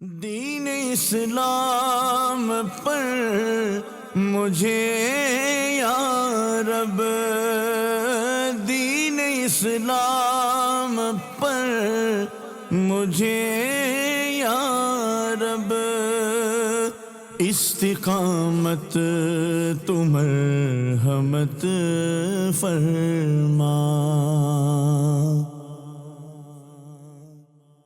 دین اسلام پر مجھے یا رب، دین اسلام پر مجھے یا رب، استقامت تو مرحمت فرما۔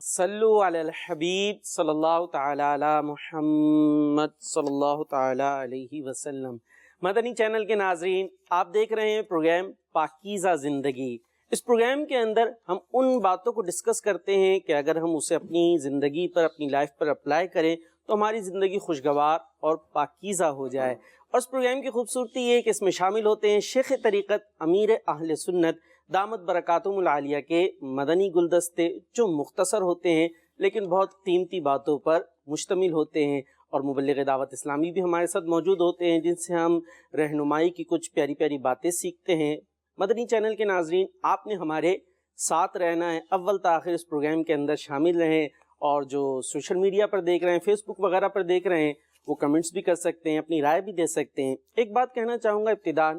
صلو علی الحبیب صلی اللہ تعالی علی محمد صلی اللہ تعالی علیہ وسلم۔ مدنی چینل کے ناظرین، آپ دیکھ رہے ہیں پروگرام پاکیزہ زندگی۔ اس پروگرام کے اندر ہم ان باتوں کو ڈسکس کرتے ہیں کہ اگر ہم اسے اپنی زندگی پر، اپنی لائف پر اپلائی کریں تو ہماری زندگی خوشگوار اور پاکیزہ ہو جائے۔ اور اس پروگرام کی خوبصورتی یہ ہے کہ اس میں شامل ہوتے ہیں شیخ طریقت امیر اہل سنت دامت برکاتہم العالیہ کے مدنی گلدستے، جو مختصر ہوتے ہیں لیکن بہت قیمتی باتوں پر مشتمل ہوتے ہیں، اور مبلغ دعوت اسلامی بھی ہمارے ساتھ موجود ہوتے ہیں جن سے ہم رہنمائی کی کچھ پیاری پیاری باتیں سیکھتے ہیں۔ مدنی چینل کے ناظرین، آپ نے ہمارے ساتھ رہنا ہے، اول تا آخر اس پروگرام کے اندر شامل رہیں، اور جو سوشل میڈیا پر دیکھ رہے ہیں، فیس بک وغیرہ پر دیکھ رہے ہیں، وہ کمنٹس بھی کر سکتے ہیں، اپنی رائے بھی دے سکتے ہیں۔ ایک بات کہنا چاہوں گا ابتداً،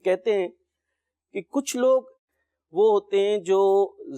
کہتے ہیں کہ کچھ لوگ وہ ہوتے ہیں جو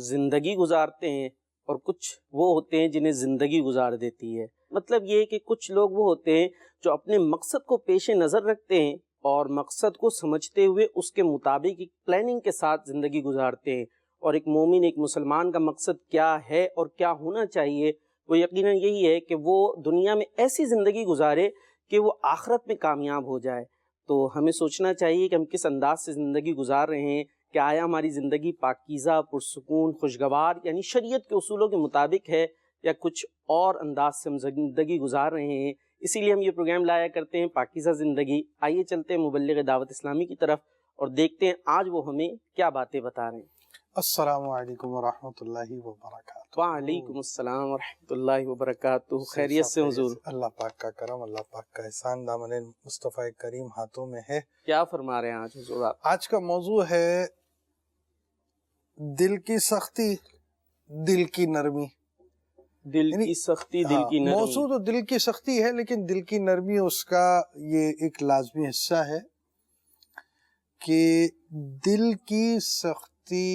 زندگی گزارتے ہیں اور کچھ وہ ہوتے ہیں جنہیں زندگی گزار دیتی ہے۔ مطلب یہ ہے کہ کچھ لوگ وہ ہوتے ہیں جو اپنے مقصد کو پیش نظر رکھتے ہیں اور مقصد کو سمجھتے ہوئے اس کے مطابق ایک پلاننگ کے ساتھ زندگی گزارتے ہیں، اور ایک مومن، ایک مسلمان کا مقصد کیا ہے اور کیا ہونا چاہیے، وہ یقیناً یہی ہے کہ وہ دنیا میں ایسی زندگی گزارے کہ وہ آخرت میں کامیاب ہو جائے۔ تو ہمیں سوچنا چاہیے کہ ہم کس انداز سے زندگی گزار رہے ہیں، کہ آیا ہماری زندگی پاکیزہ، پرسکون، خوشگوار یعنی شریعت کے اصولوں کے مطابق ہے، یا کچھ اور انداز سے ہم زندگی گزار رہے ہیں۔ اسی لیے ہم یہ پروگرام لایا کرتے ہیں پاکیزہ زندگی۔ آئیے چلتے ہیں مبلغ دعوت اسلامی کی طرف اور دیکھتے ہیں آج وہ ہمیں کیا باتیں بتا رہے ہیں۔ السلام علیکم ورحمۃ اللہ وبرکاتہ۔ وعلیکم السلام ورحمۃ اللہ وبرکاتہ۔ خیریت سے حضور؟ اللہ پاک کا کرم، اللہ پاک کا احسان دامن مصطفیٰ کریم ہاتھوں میں ہے۔ کیا فرما رہے ہیں آج حضور آپ؟ آج کا موضوع ہے دل کی سختی، دل کی نرمی۔ دل کی سختی، دل کی نرمی۔ موضوع تو دل کی سختی ہے، لیکن دل کی نرمی اس کا یہ ایک لازمی حصہ ہے کہ دل کی سختی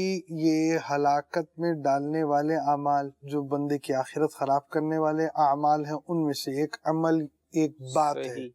یہ ہلاکت میں ڈالنے والے اعمال، جو بندے کی آخرت خراب کرنے والے اعمال ہیں، ان میں سے ایک عمل، ایک بات ہے۔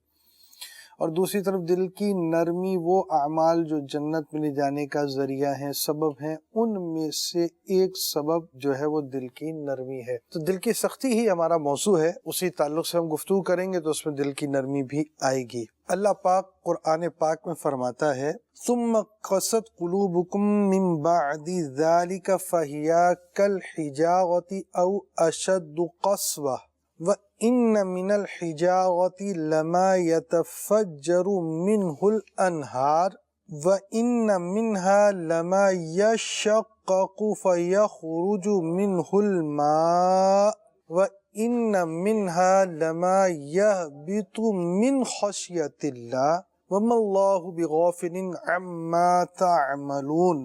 اور دوسری طرف دل کی نرمی وہ اعمال جو جنت میں لے جانے کا ذریعہ ہیں، سبب ہیں، ان میں سے ایک سبب جو ہے وہ دل کی نرمی ہے۔ تو دل کی سختی ہی ہمارا موضوع ہے، اسی تعلق سے ہم گفتگو کریں گے تو اس میں دل کی نرمی بھی آئے گی۔ اللہ پاک قرآن پاک میں فرماتا ہے ثم قست قلوبکم من بعد ذلك فهي كالحجارة او اشد قسوة وَإِنَّ مِنَ الْحِجَارَةِ لَمَا يَتَفَجَّرُ مِنْهُ الْأَنْهَارُ وَإِنَّ مِنْهَا لَمَا يَشَّقَّقُ فَيَخْرُجُ مِنْهُ الْمَاءُ وَإِنَّ مِنْهَا لَمَا يَهْبِطُ مِنْ خَشْيَةِ اللَّهِ وَمَا اللَّهُ بِغَافِلٍ عَمَّا تَعْمَلُونَ۔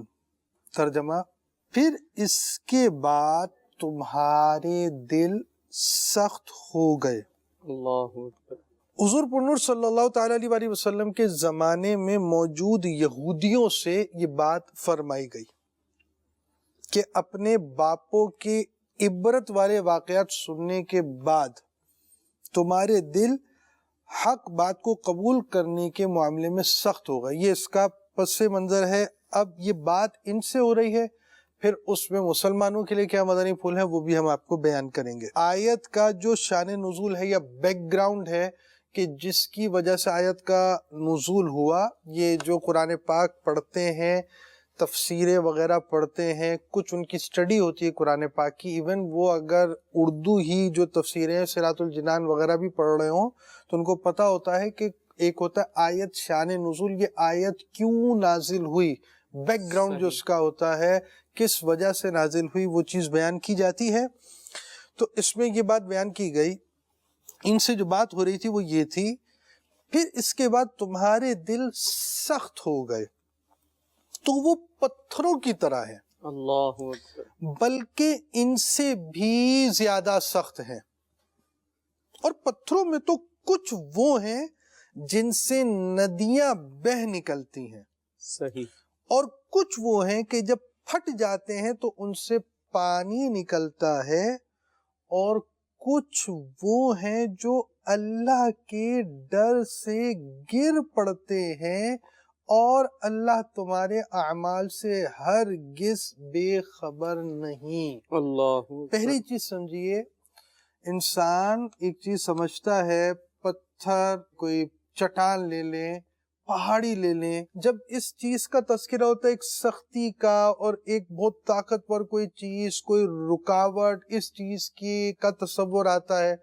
ترجمہ، پھر اس کے بعد تمہارے دل سخت ہو گئے۔ اللہ اکبر۔ حضور پرنور صلی اللہ تعالیٰ علیہ وسلم کے زمانے میں موجود یہودیوں سے یہ بات فرمائی گئی کہ اپنے باپوں کے عبرت والے واقعات سننے کے بعد تمہارے دل حق بات کو قبول کرنے کے معاملے میں سخت ہو گئے۔ یہ اس کا پس منظر ہے۔ اب یہ بات ان سے ہو رہی ہے، پھر اس میں مسلمانوں کے لیے کیا مدنی پھول ہے وہ بھی ہم آپ کو بیان کریں گے۔ آیت کا جو شان نزول ہے یا بیک گراؤنڈ ہے کہ جس کی وجہ سے آیت کا نزول ہوا، یہ جو قرآن پاک پڑھتے ہیں، تفسیریں وغیرہ پڑھتے ہیں، کچھ ان کی سٹڈی ہوتی ہے قرآن پاک کی، ایون وہ اگر اردو ہی جو تفسیریں صراط الجنان وغیرہ بھی پڑھ رہے ہوں تو ان کو پتہ ہوتا ہے کہ ایک ہوتا ہے آیت شان نزول، یہ آیت کیوں نازل ہوئی، بیک گراؤنڈ جو اس کا ہوتا ہے، کس وجہ سے نازل ہوئی، وہ چیز بیان کی جاتی ہے۔ تو اس میں یہ بات بیان کی گئی، ان سے جو بات ہو رہی تھی وہ یہ تھی، پھر اس کے بعد تمہارے دل سخت ہو گئے، تو وہ پتھروں کی طرح ہے، اللہ اکبر، بلکہ ان سے بھی زیادہ سخت ہیں۔ اور پتھروں میں تو کچھ وہ ہیں جن سے ندیاں بہ نکلتی ہیں، صحیح، اور کچھ وہ ہیں کہ جب پھٹ جاتے ہیں تو ان سے پانی نکلتا ہے، اور کچھ وہ ہیں جو اللہ کے ڈر سے گر پڑتے ہیں، اور اللہ تمہارے اعمال سے ہرگز بے خبر نہیں۔ اللہ پہلی چیز سمجھیے، انسان ایک چیز سمجھتا ہے، پتھر، کوئی چٹان لے لیں، پہاڑی لے لیں، جب اس چیز کا تذکرہ ہوتا ہے ایک سختی کا اور ایک بہت طاقتور کوئی چیز، کوئی رکاوٹ، اس چیز کی کا تصور آتا ہے۔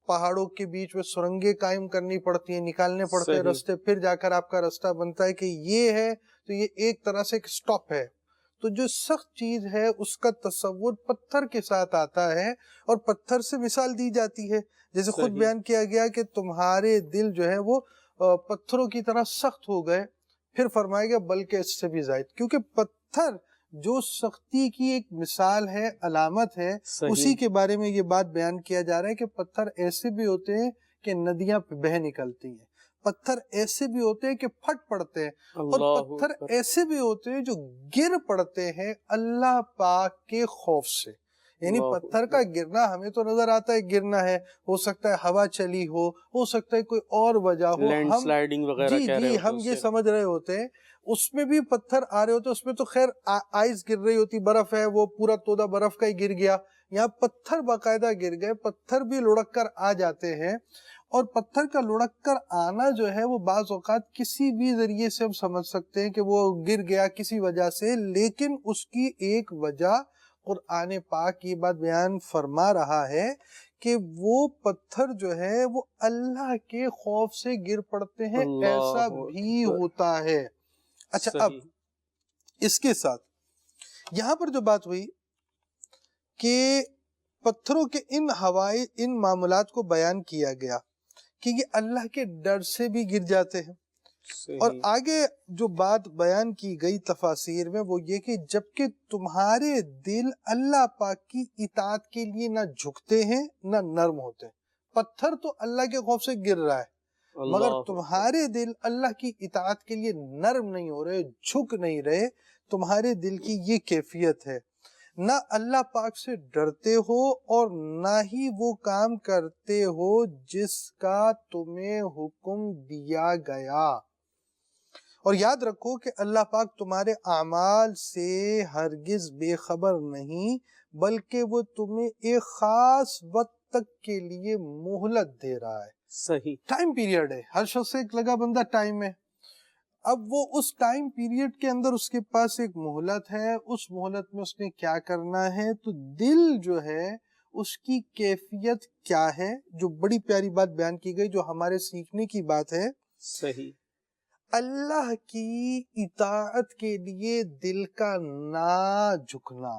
پہاڑوں کے بیچ میں سرنگیں قائم کرنی پڑتی ہیں، نکالنے پڑتے ہیں صحیح، رستے، پھر جا کر آپ کا رستہ بنتا ہے کہ یہ ہے تو یہ ایک طرح سے ایک سٹاپ ہے۔ تو جو سخت چیز ہے اس کا تصور پتھر کے ساتھ آتا ہے، اور پتھر سے مثال دی جاتی ہے، جیسے خود صحیح، بیان کیا گیا کہ تمہارے دل جو ہے وہ پتھروں کی طرح سخت ہو گئے، پھر فرمایا گیا بلکہ اس سے بھی زائد، کیونکہ پتھر جو سختی کی ایک مثال ہے، علامت ہے، صحیح، اسی کے بارے میں یہ بات بیان کیا جا رہا ہے کہ پتھر ایسے بھی ہوتے ہیں کہ ندیاں بہہ نکلتی ہیں، پتھر ایسے بھی ہوتے ہیں کہ پھٹ پڑتے ہیں، اور اللہ پتھر اکبر، ایسے بھی ہوتے ہیں جو گر پڑتے ہیں اللہ پاک کے خوف سے۔ یعنی اللہ پتھر کا گرنا ہمیں تو نظر آتا ہے گرنا ہے، ہو سکتا ہے ہوا چلی ہو سکتا ہے کوئی اور وجہ ہو، لینڈ ہم سلائڈنگ وغیرہ کہہ رہے جی ہوتے ہم یہ اسے، سمجھ رہے ہوتے ہیں، اس میں بھی پتھر آ رہے ہوتے ہیں، اس میں تو خیر آئس گر رہی ہوتی، برف ہے، وہ پورا تودا برف کا ہی گر گیا، یہاں پتھر باقاعدہ گر گئے، پتھر بھی لڑک کر آ جاتے ہیں، اور پتھر کا لڑک کر آنا جو ہے وہ بعض اوقات کسی بھی ذریعے سے ہم سمجھ سکتے ہیں کہ وہ گر گیا کسی وجہ سے، لیکن اس کی ایک وجہ قرآن پاک یہ بات بیان فرما رہا ہے کہ وہ پتھر جو ہے وہ اللہ کے خوف سے گر پڑتے ہیں، ایسا اللہ بھی اکبر، ہوتا ہے۔ اچھا، اب صحیح، اس کے ساتھ یہاں پر جو بات ہوئی کہ پتھروں کے ان معاملات کو بیان کیا گیا کہ یہ اللہ کے ڈر سے بھی گر جاتے ہیں، اور صحیح، آگے جو بات بیان کی گئی تفاسیر میں وہ یہ کہ جبکہ تمہارے دل اللہ پاک کی اطاعت کے لیے نہ جھکتے ہیں نہ نرم ہوتے ہیں، پتھر تو اللہ کے خوف سے گر رہا ہے، مگر اللہ تمہارے دل اللہ کی اطاعت کے لیے نرم نہیں ہو رہے، جھک نہیں رہے، تمہارے دل کی یہ کیفیت ہے، نہ اللہ پاک سے ڈرتے ہو اور نہ ہی وہ کام کرتے ہو جس کا تمہیں حکم دیا گیا، اور یاد رکھو کہ اللہ پاک تمہارے اعمال سے ہرگز بے خبر نہیں، بلکہ وہ تمہیں ایک خاص وقت تک کے لیے مہلت دے رہا ہے۔ صحیح، ٹائم پیریڈ ہے، ہر شخص سے ایک لگا بندہ ٹائم ہے، اب وہ اس ٹائم پیریڈ کے اندر اس کے پاس ایک مہلت ہے، اس مہلت میں اس نے کیا کرنا ہے، تو دل جو ہے اس کی کیفیت کیا ہے، جو بڑی پیاری بات بیان کی گئی جو ہمارے سیکھنے کی بات ہے، صحیح، اللہ کی اطاعت کے لیے دل کا نہ جھکنا،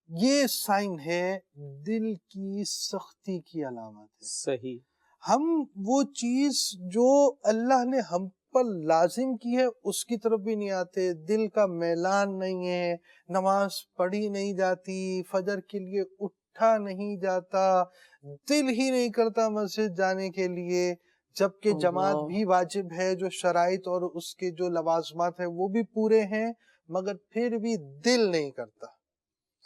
یہ سائن ہے دل کی سختی کی علامت ہے۔ صحیح، ہم وہ چیز جو اللہ نے ہم پر لازم کی ہے اس کی طرف بھی نہیں آتے، دل کا میلان نہیں ہے، نماز پڑھی نہیں جاتی، فجر کے لیے اٹھا نہیں جاتا، دل ہی نہیں کرتا مسجد جانے کے لیے، جبکہ جماعت بھی واجب ہے، جو شرائط اور اس کے جو لوازمات ہیں وہ بھی پورے ہیں، مگر پھر بھی دل نہیں کرتا۔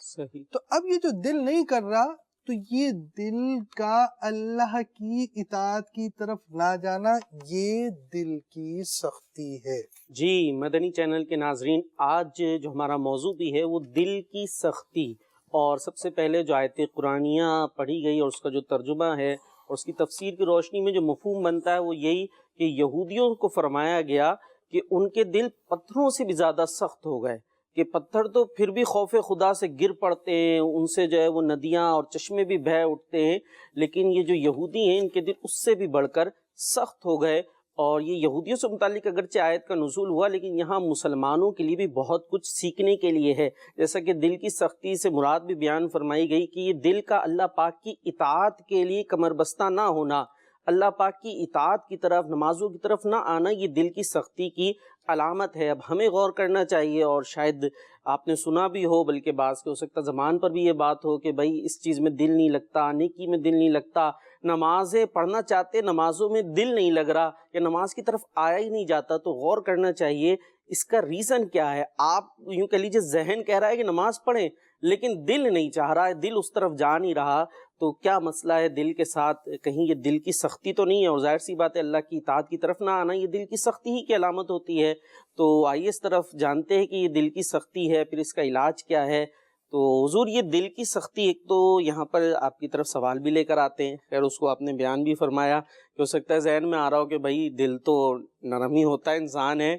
صحیح، تو اب یہ جو دل نہیں کر رہا، تو یہ دل کا اللہ کی اطاعت کی طرف نہ جانا، یہ دل کی سختی ہے۔ جی مدنی چینل کے ناظرین، آج جو ہمارا موضوع بھی ہے وہ دل کی سختی، اور سب سے پہلے جو آیت قرآنیہ پڑھی گئی اور اس کا جو ترجمہ ہے اور اس کی تفسیر کی روشنی میں جو مفہوم بنتا ہے وہ یہی کہ یہودیوں کو فرمایا گیا کہ ان کے دل پتھروں سے بھی زیادہ سخت ہو گئے، کہ پتھر تو پھر بھی خوف خدا سے گر پڑتے ہیں، ان سے جو ہے وہ ندیاں اور چشمے بھی بہہ اٹھتے ہیں، لیکن یہ جو یہودی ہیں ان کے دل اس سے بھی بڑھ کر سخت ہو گئے۔ اور یہ یہودیوں سے متعلق اگرچہ آیت کا نزول ہوا، لیکن یہاں مسلمانوں کے لیے بھی بہت کچھ سیکھنے کے لیے ہے، جیسا کہ دل کی سختی سے مراد بھی بیان فرمائی گئی کہ یہ دل کا اللہ پاک کی اطاعت کے لیے کمر بستہ نہ ہونا، اللہ پاک کی اطاعت کی طرف، نمازوں کی طرف نہ آنا، یہ دل کی سختی کی علامت ہے۔ اب ہمیں غور کرنا چاہیے، اور شاید آپ نے سنا بھی ہو، بلکہ بعض کے ہو سکتا زبان پر بھی یہ بات ہو کہ بھائی اس چیز میں دل نہیں لگتا، نیکی میں دل نہیں لگتا، نمازیں پڑھنا چاہتے، نمازوں میں دل نہیں لگ رہا یا نماز کی طرف آیا ہی نہیں جاتا، تو غور کرنا چاہیے اس کا ریزن کیا ہے. آپ یوں کہہ لیجیے ذہن کہہ رہا ہے کہ نماز پڑھیں لیکن دل نہیں چاہ رہا ہے، دل اس طرف جا نہیں رہا. تو کیا مسئلہ ہے دل کے ساتھ؟ کہیں یہ دل کی سختی تو نہیں ہے؟ اور ظاہر سی بات ہے اللہ کی اطاعت کی طرف نہ آنا یہ دل کی سختی ہی کی علامت ہوتی ہے. تو آئیے اس طرف جانتے ہیں کہ یہ دل کی سختی ہے، پھر اس کا علاج کیا ہے. تو حضور یہ دل کی سختی، ایک تو یہاں پر آپ کی طرف سوال بھی لے کر آتے ہیں، خیر اس کو آپ نے بیان بھی فرمایا کہ ہو سکتا ہے ذہن میں آ رہا ہو کہ بھائی دل تو نرم ہی ہوتا ہے، انسان ہے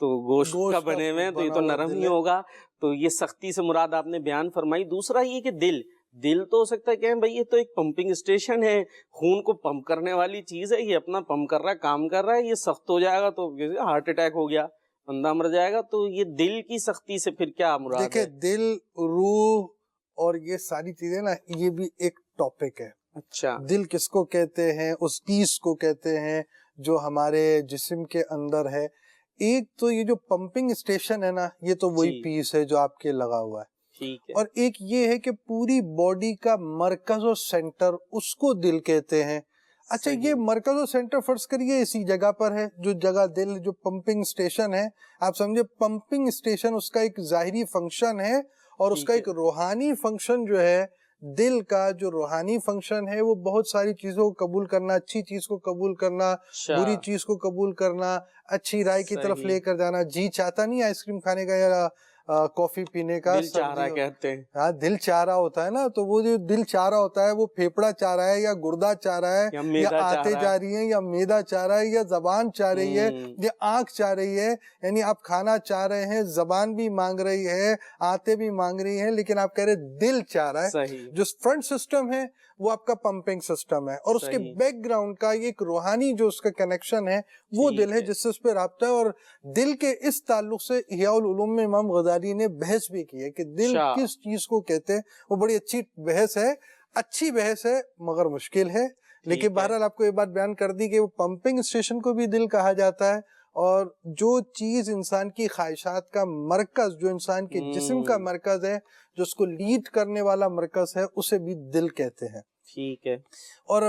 تو گوشت کا بنے ہوئے ہیں تو یہ تو نرم ہی ہوگا. تو یہ سختی سے مراد آپ نے بیان فرمائی. دوسرا یہ کہ دل تو ہو سکتا ہے کہ بھائی یہ تو ایک پمپنگ اسٹیشن ہے، خون کو پمپ کرنے والی چیز ہے، یہ اپنا پمپ کر رہا ہے، کام کر رہا ہے، یہ سخت ہو جائے گا تو ہارٹ اٹیک ہو گیا، بندہ مر جائے گا. تو یہ دل کی سختی سے پھر کیا مراد ہے؟ دیکھیں دل، روح اور یہ ساری چیزیں نا یہ بھی ایک ٹاپک ہے. اچھا، دل کس کو کہتے ہیں، اس پیس کو کہتے ہیں جو ہمارے جسم کے اندر ہے. ایک تو یہ جو پمپنگ اسٹیشن ہے نا یہ تو وہی پیس ہے جو آپ کے لگا ہوا ہے. ٹھیک ہے. اور ایک یہ ہے کہ پوری باڈی کا مرکز اور سینٹر اس کو دل کہتے ہیں. اچھا یہ مرکز اور سینٹر فرض کریے اسی جگہ پر ہے، جو جگہ دل جو پمپنگ اسٹیشن ہے، آپ سمجھے پمپنگ اسٹیشن اس کا ایک ظاہری فنکشن ہے اور اس کا ایک روحانی فنکشن جو ہے. دل کا جو روحانی فنکشن ہے وہ بہت ساری چیزوں کو قبول کرنا، اچھی چیز کو قبول کرنا، بری چیز کو قبول کرنا، اچھی رائے کی طرف لے کر جانا. جی چاہتا نہیں آئس کریم کھانے کا یا کافی پینے کا، دل چاہ رہا کہتے ہیں. ہاں دل چاہ رہا ہوتا ہے نا، تو وہ جو دل چاہ رہا ہوتا ہے وہ پھیپڑا چاہ رہا ہے یا گردہ چاہ رہا ہے یا آتے جا رہی ہیں یا میدا چاہ رہا ہے یا زبان چاہ رہی ہے یا آنکھ چاہ رہی ہے. یعنی آپ کھانا چاہ رہے ہیں، زبان بھی مانگ رہی ہے، آتے بھی مانگ رہی ہیں، لیکن آپ کہہ رہے دل چاہ رہا ہے. جو فرنٹ سسٹم ہے وہ آپ کا پمپنگ سسٹم ہے اور اس کے بیک گراؤنڈ کا ایک روحانی جو اس کا کنیکشن ہے وہ دل ہے جس سے اس پہ رابطہ ہے. اور دل کے اس تعلق سے احیاء العلوم میں امام غزالی نے بحث بھی کی ہے کہ دل کس چیز کو کہتے ہیں. وہ بڑی اچھی بحث ہے، اچھی بحث ہے مگر مشکل ہے. لیکن بہرحال آپ کو یہ بات بیان کر دی کہ وہ پمپنگ اسٹیشن کو بھی دل کہا جاتا ہے، اور جو چیز انسان کی خواہشات کا مرکز، جو انسان کے جسم کا مرکز ہے، جو اس کو لیڈ کرنے والا مرکز ہے، اسے بھی دل کہتے ہیں. ٹھیک ہے. اور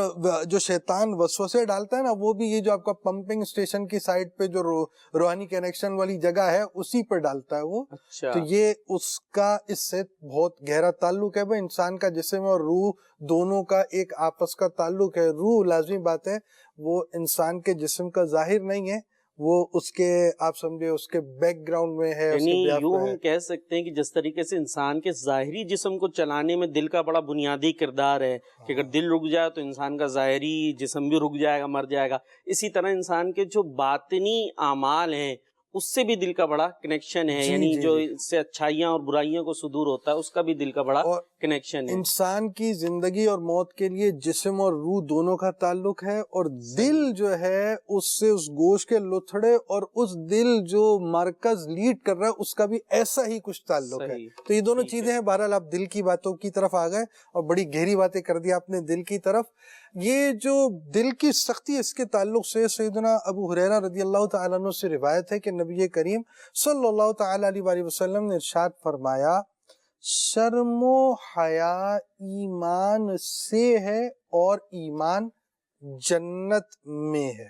جو شیطان وسوسے ڈالتا ہے نا وہ بھی یہ جو آپ کا پمپنگ اسٹیشن کی سائڈ پہ جو روحانی کنیکشن والی جگہ ہے اسی پہ ڈالتا ہے وہ. تو یہ اس کا اس سے بہت گہرا تعلق ہے. بھائی انسان کا جسم اور روح دونوں کا ایک آپس کا تعلق ہے. روح لازمی بات ہے وہ انسان کے جسم کا ظاہر نہیں ہے، وہ اس کے آپ سمجھے اس کے بیک گراؤنڈ میں ہے. یعنی یوں ہم کہہ سکتے ہیں کہ جس طریقے سے انسان کے ظاہری جسم کو چلانے میں دل کا بڑا بنیادی کردار ہے کہ اگر دل رک جائے تو انسان کا ظاہری جسم بھی رک جائے گا، مر جائے گا. اسی طرح انسان کے جو باطنی اعمال ہیں اس سے بھی دل کا بڑا کنیکشن ہے. یعنی جو اس سے اچھائیاں اور برائیوں کو صدور ہوتا ہے اس کا بھی دل کا بڑا کنیکشن ہے. انسان کی زندگی اور موت کے لیے جسم اور روح دونوں کا تعلق ہے، اور دل جو ہے اس سے اس گوشت کے لتھڑے اور اس دل جو مرکز لیڈ کر رہا ہے اس کا بھی ایسا ہی کچھ تعلق ہے. تو یہ دونوں چیزیں ہیں. بہرحال آپ دل کی باتوں کی طرف آ گئے اور بڑی گہری باتیں کر دی آپ نے دل کی طرف. یہ جو دل کی سختی اس کے تعلق سے سیدنا ابو ہریرہ رضی اللہ تعالیٰ عنہ سے روایت ہے کہ نبی کریم صلی اللہ تعالیٰ علیہ وسلم نے ارشاد فرمایا شرم و حیا ایمان سے ہے اور ایمان جنت میں ہے.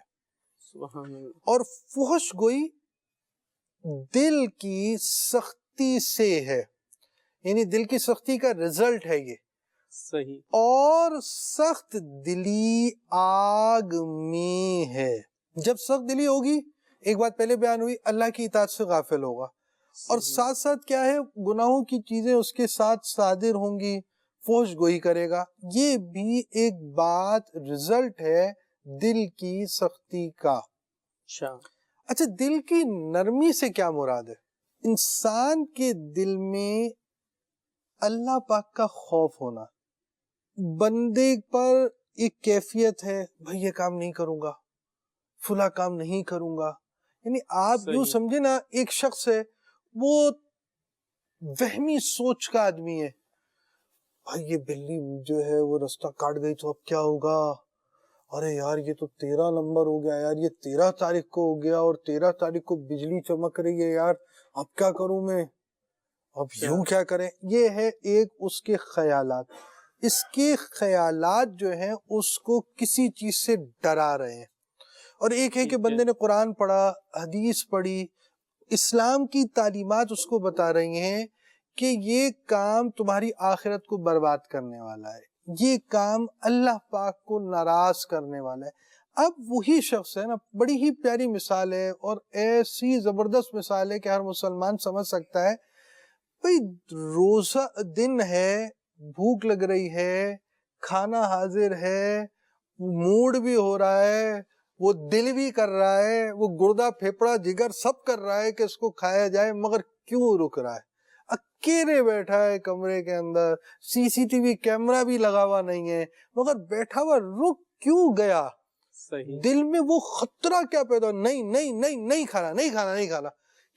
اور فحش گوئی دل کی سختی سے ہے، یعنی دل کی سختی کا رزلٹ ہے یہ. صحیح. اور سخت دلی آگ میں ہے. جب سخت دلی ہوگی، ایک بات پہلے بیان ہوئی، اللہ کی اطاعت سے غافل ہوگا، اور ساتھ ساتھ کیا ہے گناہوں کی چیزیں اس کے ساتھ صادر ہوں گی، فحش گوئی کرے گا. یہ بھی ایک بات رزلٹ ہے دل کی سختی کا. اچھا دل کی نرمی سے کیا مراد ہے؟ انسان کے دل میں اللہ پاک کا خوف ہونا. بندے پر ایک کیفیت ہے بھائی یہ کام نہیں کروں گا، فلاں کام نہیں کروں گا. یعنی آپ یوں سمجھے نا ایک شخص ہے وہ وہمی سوچ کا آدمی ہے، بھائی یہ بلی جو ہے وہ رستہ کاٹ گئی تو اب کیا ہوگا، ارے یار یہ تو 13 نمبر ہو گیا یار، یہ 13 تاریخ کو ہو گیا اور 13 تاریخ کو بجلی چمک رہی ہے یار، اب کیا کروں میں، اب یوں کیا کریں. یہ ہے ایک اس کے خیالات. اس کے خیالات جو ہیں اس کو کسی چیز سے ڈرا رہے ہیں. اور ایک ہے کہ بندے نے قرآن پڑھا، حدیث پڑھی، اسلام کی تعلیمات اس کو بتا رہی ہیں کہ یہ کام تمہاری آخرت کو برباد کرنے والا ہے، یہ کام اللہ پاک کو ناراض کرنے والا ہے. اب وہی شخص ہے نا، بڑی ہی پیاری مثال ہے اور ایسی زبردست مثال ہے کہ ہر مسلمان سمجھ سکتا ہے. بھئی روزہ دن ہے، بھوک لگ رہی ہے، کھانا حاضر ہے، موڈ بھی ہو رہا ہے، وہ دل بھی کر رہا ہے، وہ گردہ پھیپڑا جگر سب کر رہا ہے کہ اس کو کھایا جائے، مگر کیوں رک رہا ہے؟ اکیلے بیٹھا ہے کمرے کے اندر، سی سی ٹی وی کیمرہ بھی لگا ہوا نہیں ہے، مگر بیٹھا ہوا رک کیوں گیا؟ صحیح. دل میں وہ خطرہ کیا پیدا، نہیں نہیں نہیں نہیں کھانا، نہیں کھانا، نہیں کھانا،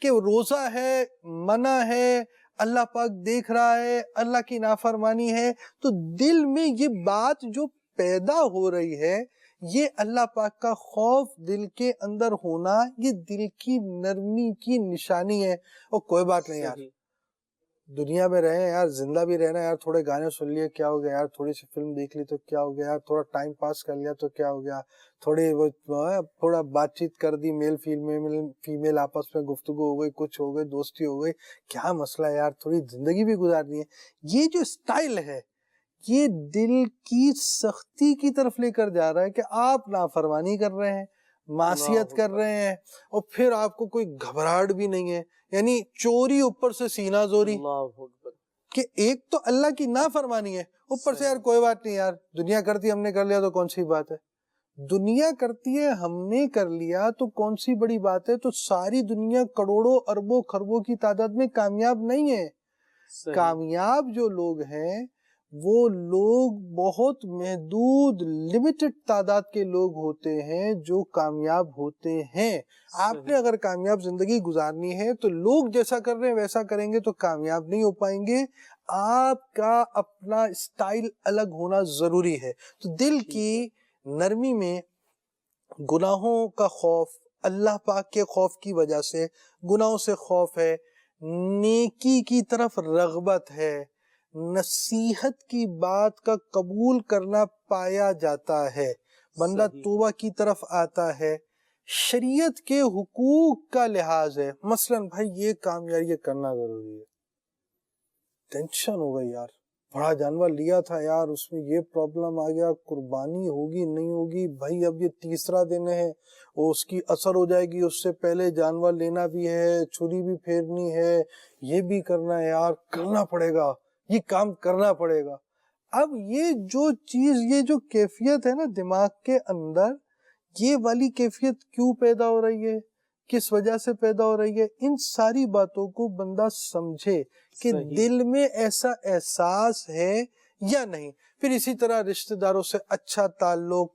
کہ روزہ ہے، منع ہے، اللہ پاک دیکھ رہا ہے، اللہ کی نافرمانی ہے. تو دل میں یہ بات جو پیدا ہو رہی ہے، یہ اللہ پاک کا خوف دل کے اندر ہونا، یہ دل کی نرمی کی نشانی ہے. اور کوئی بات نہیں یار، دنیا میں رہے یار، زندہ بھی رہنا یار، تھوڑے گانے سن لیے کیا ہو گیا یار، تھوڑی سی فلم دیکھ لی تو کیا ہو گیا یار، تھوڑا ٹائم پاس کر لیا تو کیا ہو گیا، تھوڑا بات چیت کر دی، میل فیمیل آپس میں گفتگو ہو گئی، کچھ ہو گئی، دوستی ہو گئی، کیا مسئلہ ہے یار، تھوڑی زندگی بھی گزارنی ہے. یہ جو سٹائل ہے یہ دل کی سختی کی طرف لے کر جا رہا ہے کہ آپ نافرمانی کر رہے ہیں، معصیت کر رہے ہیں، اور پھر آپ کو کوئی گھبراہٹ بھی نہیں ہے. یعنی چوری اوپر سے سینہ زوری، کہ ایک تو اللہ کی نافرمانی ہے، اوپر سے یار کوئی بات نہیں یار، دنیا کرتی ہم نے کر لیا تو کون سی بات ہے، دنیا کرتی ہے ہم نے کر لیا تو کون سی بڑی بات ہے. تو ساری دنیا کروڑوں اربوں خربوں کی تعداد میں کامیاب نہیں ہے. کامیاب جو لوگ ہیں وہ لوگ بہت محدود لمیٹڈ تعداد کے لوگ ہوتے ہیں جو کامیاب ہوتے ہیں. آپ نے اگر کامیاب زندگی گزارنی ہے تو لوگ جیسا کر رہے ہیں ویسا کریں گے تو کامیاب نہیں ہو پائیں گے. آپ کا اپنا اسٹائل الگ ہونا ضروری ہے. تو دل کی نرمی میں گناہوں کا خوف، اللہ پاک کے خوف کی وجہ سے گناہوں سے خوف ہے، نیکی کی طرف رغبت ہے، نصیحت کی بات کا قبول کرنا پایا جاتا ہے، بندہ توبہ کی طرف آتا ہے، شریعت کے حقوق کا لحاظ ہے. مثلا بھائی یہ کام یار یہ کرنا ضروری ہے، ٹینشن ہو گئی یار، بڑا جانور لیا تھا یار، اس میں یہ پرابلم آ گیا، قربانی ہوگی نہیں ہوگی، بھائی اب یہ تیسرا دن ہے، وہ اس کی اثر ہو جائے گی، اس سے پہلے جانور لینا بھی ہے، چھری بھی پھیرنی ہے، یہ بھی کرنا ہے یار، کرنا پڑے گا، یہ کام کرنا پڑے گا. اب یہ جو چیز، یہ جو کیفیت ہے نا دماغ کے اندر، یہ والی کیفیت کیوں پیدا ہو رہی ہے، کس وجہ سے پیدا ہو رہی ہے، ان ساری باتوں کو بندہ سمجھے کہ دل میں ایسا احساس ہے یا نہیں. پھر اسی طرح رشتہ داروں سے اچھا تعلق،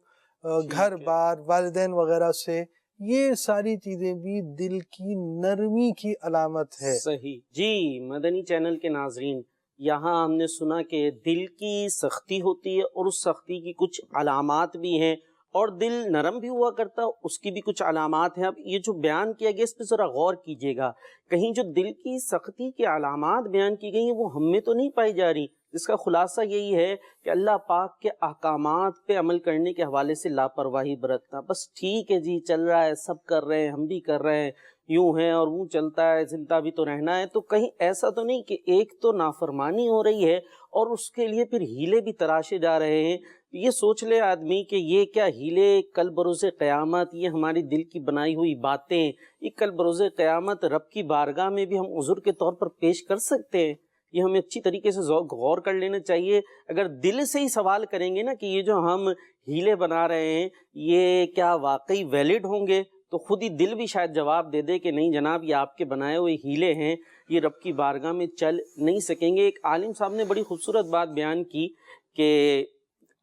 گھر بار، والدین وغیرہ سے، یہ ساری چیزیں بھی دل کی نرمی کی علامت ہے. صحیح. جی مدنی چینل کے ناظرین، یہاں ہم نے سنا کہ دل کی سختی ہوتی ہے اور اس سختی کی کچھ علامات بھی ہیں، اور دل نرم بھی ہوا کرتا ہے، اس کی بھی کچھ علامات ہیں. اب یہ جو بیان کیا گیا اس پہ ذرا غور کیجئے گا، کہیں جو دل کی سختی کی علامات بیان کی گئی ہیں وہ ہم میں تو نہیں پائی جا رہی. اس کا خلاصہ یہی ہے کہ اللہ پاک کے احکامات پہ عمل کرنے کے حوالے سے لاپرواہی برتنا. بس ٹھیک ہے جی، چل رہا ہے، سب کر رہے ہیں، ہم بھی کر رہے ہیں، یوں ہے اور وہ چلتا ہے، زندہ بھی تو رہنا ہے. تو کہیں ایسا تو نہیں کہ ایک تو نافرمانی ہو رہی ہے اور اس کے لیے پھر ہیلے بھی تراشے جا رہے ہیں. یہ سوچ لے آدمی کہ یہ کیا ہیلے کل بروز قیامت، یہ ہماری دل کی بنائی ہوئی باتیں، یہ کل بروز قیامت رب کی بارگاہ میں بھی ہم عذر کے طور پر پیش کر سکتے ہیں. یہ ہمیں اچھی طریقے سے غور کر لینا چاہیے. اگر دل سے ہی سوال کریں گے نا کہ یہ جو ہم ہیلے بنا رہے ہیں یہ کیا واقعی ویلڈ ہوں گے، تو خود ہی دل بھی شاید جواب دے دے کہ نہیں جناب، یہ آپ کے بنائے ہوئے ہیلے ہیں، یہ رب کی بارگاہ میں چل نہیں سکیں گے. ایک عالم صاحب نے بڑی خوبصورت بات بیان کی کہ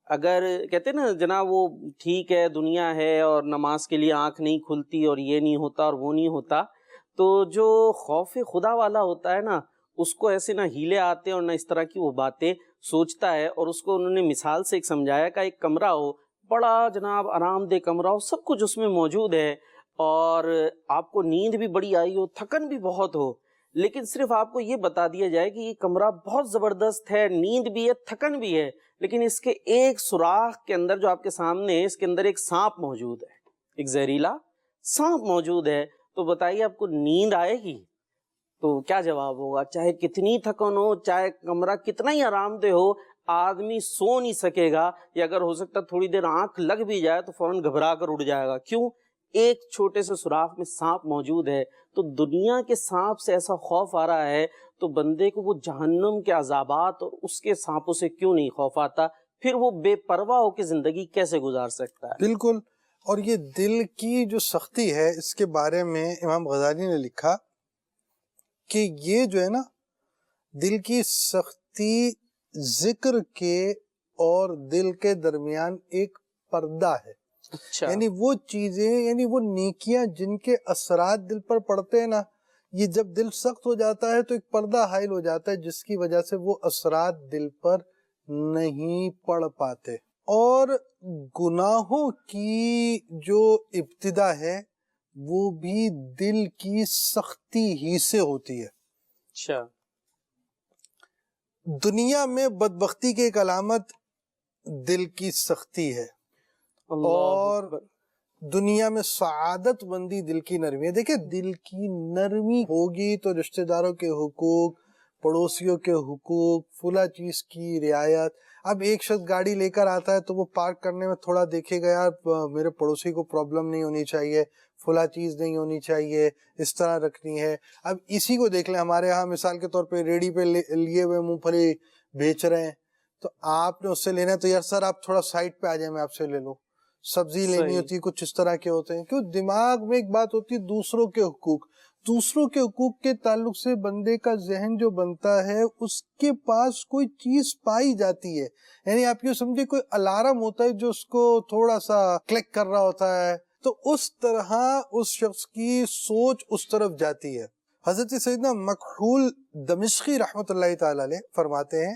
اگر کہتے ہیں نا جناب وہ ٹھیک ہے دنیا ہے اور نماز کے لیے آنکھ نہیں کھلتی اور یہ نہیں ہوتا اور وہ نہیں ہوتا، تو جو خوف خدا والا ہوتا ہے نا اس کو ایسے نہ ہیلے آتے ہیں اور نہ اس طرح کی وہ باتیں سوچتا ہے. اور اس کو انہوں نے مثال سے ایک سمجھایا کہ ایک کمرہ ہو، بڑا جناب آرام دہ کمرہ ہو، سب کچھ اس میں موجود ہے اور آپ کو نیند بھی بڑی آئی ہو، تھکن بھی بہت ہو، لیکن صرف آپ کو یہ بتا دیا جائے کہ یہ کمرہ بہت زبردست ہے، نیند بھی ہے، تھکن بھی ہے، لیکن اس کے ایک سوراخ کے اندر جو آپ کے سامنے ہے، اس کے اندر ایک سانپ موجود ہے، ایک زہریلا سانپ موجود ہے، تو بتائیے آپ کو نیند آئے گی؟ تو کیا جواب ہوگا؟ چاہے کتنی تھکن ہو، چاہے کمرہ کتنا ہی آرام دہ ہو، آدمی سو نہیں سکے گا، یا اگر ہو سکتا تھوڑی دیر آنکھ لگ بھی جائے تو فوراً گھبرا کر اٹھ جائے گا. کیوں؟ ایک چھوٹے سے سوراخ میں سانپ موجود ہے. تو دنیا کے سانپ سے ایسا خوف آ رہا ہے تو بندے کو وہ جہنم کے عذابات اور اس کے سانپوں سے کیوں نہیں خوف آتا؟ پھر وہ بے پرواہ ہو کے زندگی کیسے گزار سکتا ہے؟ بالکل. اور یہ دل کی جو سختی ہے، اس کے بارے میں امام غزالی نے لکھا کہ یہ جو ہے نا، دل کی سختی ذکر کے اور دل کے درمیان ایک پردہ ہے. اچھا. یعنی وہ چیزیں، یعنی وہ نیکیاں جن کے اثرات دل پر پڑتے ہیں نا، یہ جب دل سخت ہو جاتا ہے تو ایک پردہ حائل ہو جاتا ہے جس کی وجہ سے وہ اثرات دل پر نہیں پڑ پاتے. اور گناہوں کی جو ابتدا ہے وہ بھی دل کی سختی ہی سے ہوتی ہے. اچھا. دنیا میں بدبختی کی ایک علامت دل کی سختی ہے، اور دنیا میں سعادت مندی دل کی نرمی ہے. دیکھیں، دل کی نرمی ہوگی تو رشتہ داروں کے حقوق، پڑوسیوں کے حقوق، فلاں چیز کی رعایت. اب ایک شخص گاڑی لے کر آتا ہے تو وہ پارک کرنے میں تھوڑا دیکھے گا، یار میرے پڑوسی کو پرابلم نہیں ہونی چاہیے، فلاں چیز نہیں ہونی چاہیے، اس طرح رکھنی ہے. اب اسی کو دیکھ لیں، ہمارے ہاں مثال کے طور پہ ریڑھی پہ لیے ہوئے مونگ پھلی بیچ رہے ہیں، تو آپ نے اس سے لینا ہے تو یار سر آپ تھوڑا سائڈ پہ آ جائیں، میں آپ سے لے لوں. سبزی لینی ہوتی ہے، کچھ اس طرح کے ہوتے ہیں. کیوں؟ دماغ میں ایک بات ہوتی ہے دوسروں کے حقوق. دوسروں کے حقوق کے تعلق سے بندے کا ذہن جو بنتا ہے، اس کے پاس کوئی چیز پائی جاتی ہے. یعنی آپ یہ سمجھے کوئی الارم ہوتا ہے جو اس کو تھوڑا سا کلک کر رہا ہوتا ہے، تو اس طرح اس شخص کی سوچ اس طرف جاتی ہے. حضرت سیدنا مکحول دمشقی رحمت اللہ تعالی علیہ فرماتے ہیں،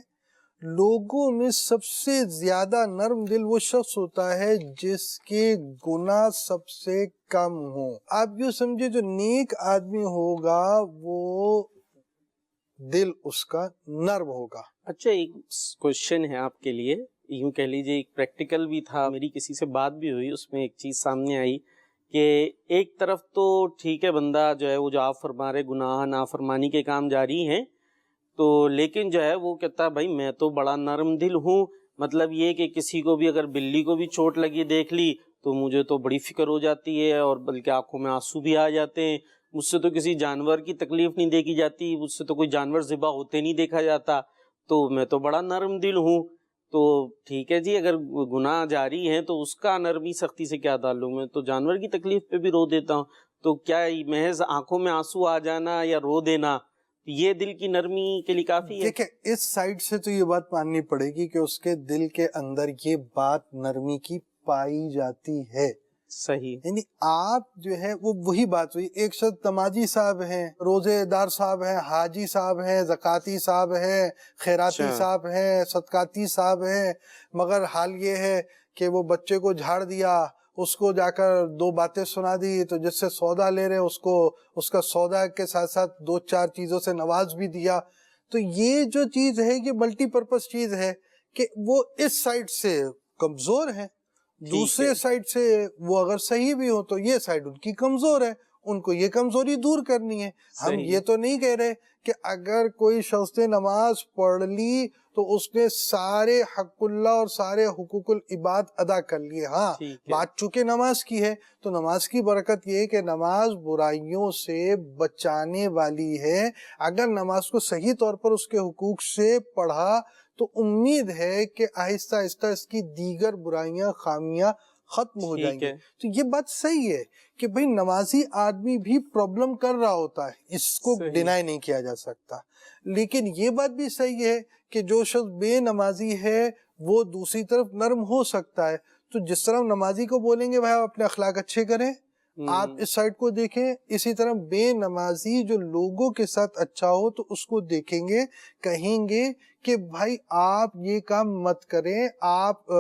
لوگوں میں سب سے زیادہ نرم دل وہ شخص ہوتا ہے جس کے گناہ سب سے کم ہوں. آپ یوں سمجھے جو نیک آدمی ہوگا وہ دل اس کا نرم ہوگا. اچھا، ایک کوشچن ہے آپ کے لیے، یوں کہہ لیجیے ایک پریکٹیکل بھی تھا، میری کسی سے بات بھی ہوئی، اس میں ایک چیز سامنے آئی کہ ایک طرف تو ٹھیک ہے، بندہ جو ہے وہ جو آپ فرما رہے گناہ نافرمانی کے کام جاری ہیں، تو لیکن جو ہے وہ کہتا ہے بھائی میں تو بڑا نرم دل ہوں، مطلب یہ کہ کسی کو بھی اگر بلی کو بھی چوٹ لگی دیکھ لی تو مجھے تو بڑی فکر ہو جاتی ہے، اور بلکہ آنکھوں میں آنسو بھی آ جاتے ہیں. مجھ سے تو کسی جانور کی تکلیف نہیں دیکھی جاتی، مجھ سے تو کوئی جانور ذبح ہوتے نہیں دیکھا جاتا، تو میں تو بڑا نرم دل ہوں. تو ٹھیک ہے جی، اگر گناہ جاری ہیں تو اس کا نرمی سختی سے کیا تعلق؟ میں تو جانور کی تکلیف پہ بھی رو دیتا ہوں، تو کیا محض آنکھوں میں آنسو آ جانا یا رو دینا یہ دل کی نرمی کے لیے کافی ہے؟ دیکھیں، اس سائڈ سے تو یہ بات ماننی پڑے گی کہ اس کے دل کے اندر یہ بات نرمی کی پائی جاتی ہے. صحیح. یعنی آپ جو ہے وہ وہی بات ہوئی، ایک شخص نمازی صاحب ہیں، روزے دار صاحب ہیں، حاجی صاحب ہیں، زکاتی صاحب ہیں، خیراتی صاحب ہیں، صدقاتی صاحب ہیں، مگر حال یہ ہے کہ وہ بچے کو جھاڑ دیا، اس کو جا کر دو باتیں سنا دی، تو جس سے سودا لے رہے اس کو اس کا سودا کے ساتھ ساتھ دو چار چیزوں سے نواز بھی دیا. تو یہ جو چیز ہے یہ ملٹی پرپز چیز ہے کہ وہ اس سائڈ سے کمزور ہیں، دوسرے سائڈ سے وہ اگر صحیح بھی ہو تو یہ سائڈ ان کی کمزور ہے، ان کو یہ کمزوری دور کرنی ہے. ہم یہ تو نہیں کہہ رہے کہ اگر کوئی شخص نے نماز پڑھ لی تو اس نے سارے حق اللہ اور سارے حقوق العباد ادا کر لیے. ہاں، بات چونکہ نماز کی ہے تو نماز کی برکت یہ ہے کہ نماز برائیوں سے بچانے والی ہے. اگر نماز کو صحیح طور پر اس کے حقوق سے پڑھا تو امید ہے کہ آہستہ آہستہ اس کی دیگر برائیاں خامیاں ختم ہو جائیں گے. تو یہ بات صحیح ہے کہ بھئی نمازی آدمی بھی پرابلم کر رہا ہوتا ہے، اس کو ڈینائی نہیں کیا جا سکتا. لیکن یہ بات بھی صحیح ہے کہ جو شخص بے نمازی ہے وہ دوسری طرف نرم ہو سکتا ہے. تو جس طرح نمازی کو بولیں گے بھائی آپ اپنے اخلاق اچھے کریں، آپ اس سائڈ کو دیکھیں، اسی طرح بے نمازی جو لوگوں کے ساتھ اچھا ہو تو اس کو دیکھیں گے، کہیں گے کہ بھائی آپ یہ کام مت کریں، آپ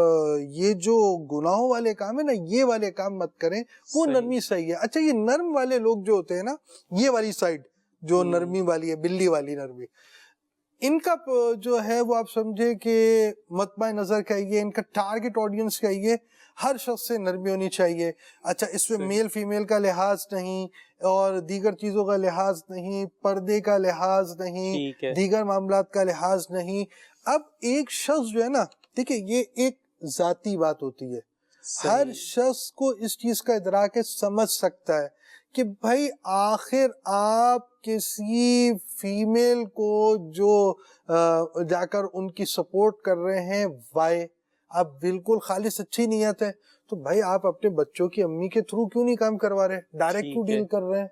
یہ جو گناہوں والے کام ہیں نا یہ والے کام مت کریں، وہ نرمی صحیح ہے. اچھا، یہ نرم والے لوگ جو ہوتے ہیں نا، یہ والی سائڈ جو نرمی والی ہے، بلی والی نرمی، ان کا جو ہے وہ آپ سمجھے کہ مطمع نظر کا یہ ان کا ٹارگٹ آڈینس کا یہ ہر شخص سے نرمی ہونی چاہیے. اچھا اس میں میل فیمیل کا لحاظ نہیں اور دیگر چیزوں کا لحاظ نہیں، پردے کا لحاظ نہیں، دیگر معاملات کا لحاظ نہیں. اب ایک شخص جو ہے نا، دیکھیں یہ ایک ذاتی بات ہوتی ہے، ہر شخص کو اس چیز کا ادراک سمجھ سکتا ہے کہ بھائی آخر آپ کسی فیمیل کو جو جا کر ان کی سپورٹ کر رہے ہیں، وائے آپ بالکل خالص اچھی نیت ہے، تو بھائی آپ اپنے بچوں کی امی کے تھرو کیوں نہیں کام کروا رہے، ڈائریکٹ کیوں ڈیل کر رہے ہیں؟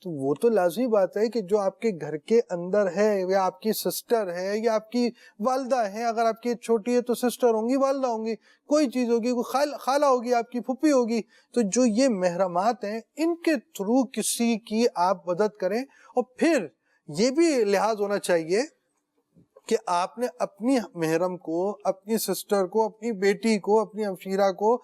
تو وہ تو لازمی بات ہے کہ جو آپ کے گھر کے اندر ہے، یا آپ کی سسٹر ہے یا آپ کی والدہ ہے، اگر آپ کی چھوٹی ہے تو سسٹر ہوں گی، والدہ ہوں گی، کوئی چیز ہوگی، کوئی خالہ ہوگی، آپ کی پھپھی ہوگی، تو جو یہ محرمات ہیں ان کے تھرو کسی کی آپ مدد کریں. اور پھر یہ بھی لحاظ ہونا چاہیے کہ آپ نے اپنی محرم کو، اپنی سسٹر کو، اپنی بیٹی کو، اپنی ہمشیرہ کو،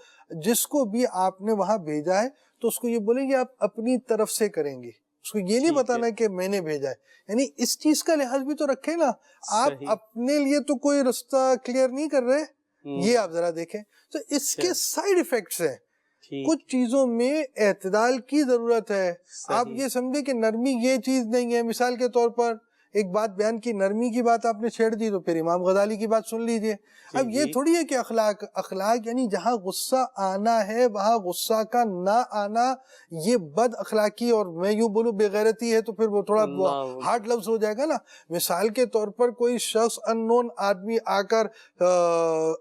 جس کو بھی آپ نے وہاں بھیجا ہے، تو اس کو یہ بولیں گے آپ اپنی طرف سے کریں گے، اس کو یہ نہیں بتانا کہ میں نے بھیجا ہے. یعنی اس چیز کا لحاظ بھی تو رکھیں نا، آپ اپنے لیے تو کوئی رستہ کلیئر نہیں کر رہے، یہ آپ ذرا دیکھیں. تو اس کے سائیڈ ایفیکٹس ہیں، کچھ چیزوں میں اعتدال کی ضرورت ہے. آپ یہ سمجھے کہ نرمی یہ چیز نہیں ہے. مثال کے طور پر ایک بات بیان کی، نرمی کی بات آپ نے چھیڑ دی، تو پھر امام غزالی کی بات سن لیجئے. اب یہ تھوڑی ہے کہ اخلاق یعنی جہاں غصہ آنا ہے وہاں غصہ کا نہ آنا یہ بد اخلاقی اور میں یوں بولوں بے غیرتی ہے، تو پھر وہ تھوڑا ہارڈ لفظ ہو جائے گا نا. مثال کے طور پر کوئی شخص ان نون آدمی آ کر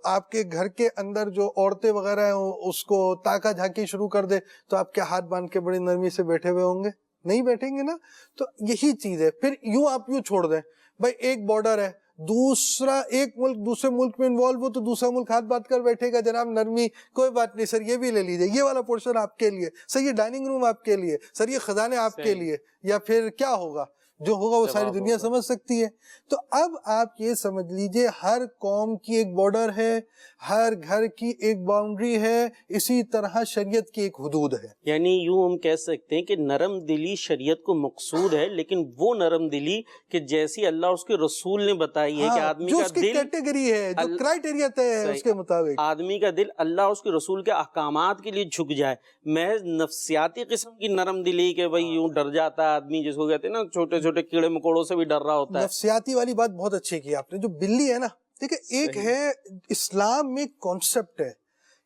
آپ کے گھر کے اندر جو عورتیں وغیرہ ہیں اس کو تاکہ جھانکی شروع کر دے، تو آپ کیا ہاتھ باندھ کے بڑی نرمی سے بیٹھے ہوئے ہوں گے؟ نہیں بیٹھیں گے نا. تو یہی چیز ہے. پھر یوں آپ یوں چھوڑ دیں، بھائی ایک بارڈر ہے، دوسرا ایک ملک دوسرے ملک میں انوالو ہو تو دوسرا ملک ہاتھ بات کر بیٹھے گا، جناب نرمی کوئی بات نہیں سر، یہ بھی لے لیجئے، یہ والا پورشن آپ کے لیے سر، یہ ڈائننگ روم آپ کے لیے سر، یہ خزانے آپ کے لیے. یا پھر کیا ہوگا؟ جو ہوگا وہ ساری دنیا سمجھ سکتی ہے. تو اب آپ یہ سمجھ لیجئے ہر قوم کی ایک بارڈر ہے، ہر گھر کی ایک باؤنڈری ہے، اسی طرح شریعت کی ایک حدود ہے. یعنی یوں ہم کہہ سکتے ہیں کہ نرم دلی شریعت کو مقصود ہے، لیکن وہ نرم دلی کہ جیسی اللہ اس کے رسول نے بتائی ہے کہ آدمی کا دل، کیٹیگری ہے، جو کرائیٹیریا طے ہے اس کے مطابق آدمی کا دل اللہ اس کے رسول کے احکامات کے لیے جھک جائے. محض نفسیاتی قسم کی نرم دلی کہ بھئی یوں ڈر جاتا ہے آدمی، جس کو کہتے ہیں نا چھوٹے چھوٹے کیڑے مکوڑوں سے بھی ڈر رہا ہوتا ہے. نفسیاتی والی بات بہت اچھی کی آپ نے. جو بلی ہے نا، دیکھیں ایک ہے اسلام میں کانسیپٹ ہے